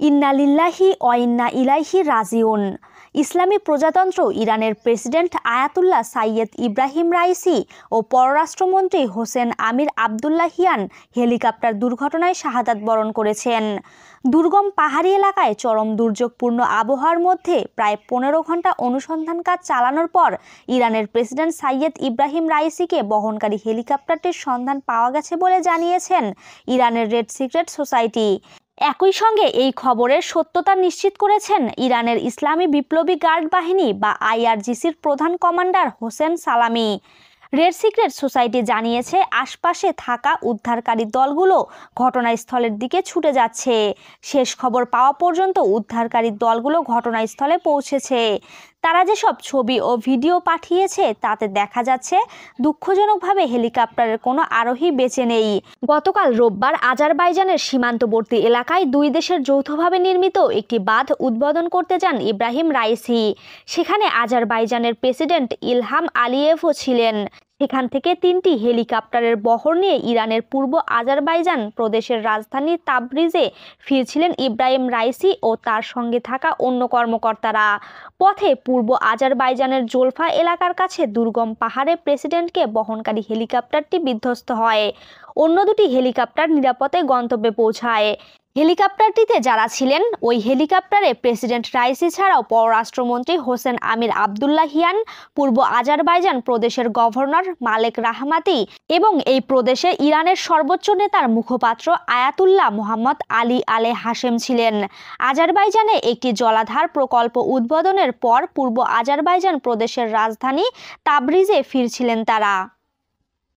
ইন্না লিল্লাহি ওয়া ইন্না ইলাইহি রাজিউন। ইসলামী প্রজাতন্ত্র ইরানের president Ayatollah Seyed Ebrahim Raisi ও পররাষ্ট্রমন্ত্রী হোসেন আমির আবদুল্লাহিয়ান হেলিকপ্টার দুর্ঘটনায় শাহাদাত বরণ করেছেন। দুর্গম পাহাড়ি এলাকায় চরম দুর্যোগপূর্ণ আবহাওয়ার মধ্যে প্রায় 15 ঘন্টা অনুসন্ধান কাজ চালানোর পর ইরানের প্রেসিডেন্ট সাইয়েদ ইব্রাহিম রাইসিকে বহনকারী হেলিকপ্টারটির সন্ধান পাওয়া গেছে বলে জানিয়েছেন ইরানের রেড সিক্রেট সোসাইটি। একই সঙ্গে এই খবরের সত্যতা নিশ্চিত করেছেন ইরানের ইসলামী বিপ্লবী গার্ড বাহিনী বা আইআরজিসির প্রধান কমান্ডার হোসেন সালামি। রেড সিক্রেট সোসাইটি জানিয়েছে, আশপাশে থাকা উদ্ধারকারী দলগুলো ঘটনাস্থলের দিকে ছুটে যাচ্ছে। শেষ খবর পাওয়া পর্যন্ত উদ্ধারকারী দলগুলো ঘটনাস্থলে পৌঁছেছে। তারা যেসব ছবি ও ভিডিও পাঠিয়েছে তাতে দেখা যাচ্ছে দুঃখজনকভাবে হেলিকপ্টারের কোনো আরোহী বেঁচে নেই। গতকাল রোববার আজারবাইজানের সীমান্তবর্তী এলাকায় দুই দেশের যৌথভাবে নির্মিত একটি বাঁধ উদ্বোধন করতে যান ইব্রাহিম রাইসি। সেখানে আজারবাইজানের প্রেসিডেন্ট ইলহাম আলিয়েভও ছিলেন। সেখান থেকে 3টি হেলিকপ্টারের বহর নিয়ে ইরানের পূর্ব আজারবাইজান প্রদেশের রাজধানী তাবরিজে ফিরছিলেন ইব্রাহিম রাইসি ও তার সঙ্গে থাকা অন্য কর্মকর্তারা। পথে পূর্ব আজারবাইজানের জোলফা এলাকার কাছে দুর্গম পাহাড়ে প্রেসিডেন্টকে বহনকারী হেলিকপ্টারটি বিধ্বস্ত হয়। অন্য দুটি হেলিকপ্টার নিরাপদে গন্তব্যে পৌঁছায়। হেলিকপ্টারটিতে যারা ছিলেন, ওই হেলিকপ্টারে প্রেসিডেন্ট রাইসি ছাড়াও পররাষ্ট্রমন্ত্রী হোসেন আমির আবদুল্লাহিয়ান, পূর্ব আজারবাইজান প্রদেশের গভর্নর মালেক রাহমাতি এবং এই প্রদেশে ইরানের সর্বোচ্চ নেতার মুখপাত্র আয়াতুল্লাহ মোহাম্মদ আলী আলে হাশেম ছিলেন। আজারবাইজানে একটি জলাধার প্রকল্প উদ্বোধনের পর পূর্ব আজারবাইজান প্রদেশের রাজধানী তাবরিজে ফিরছিলেন তারা।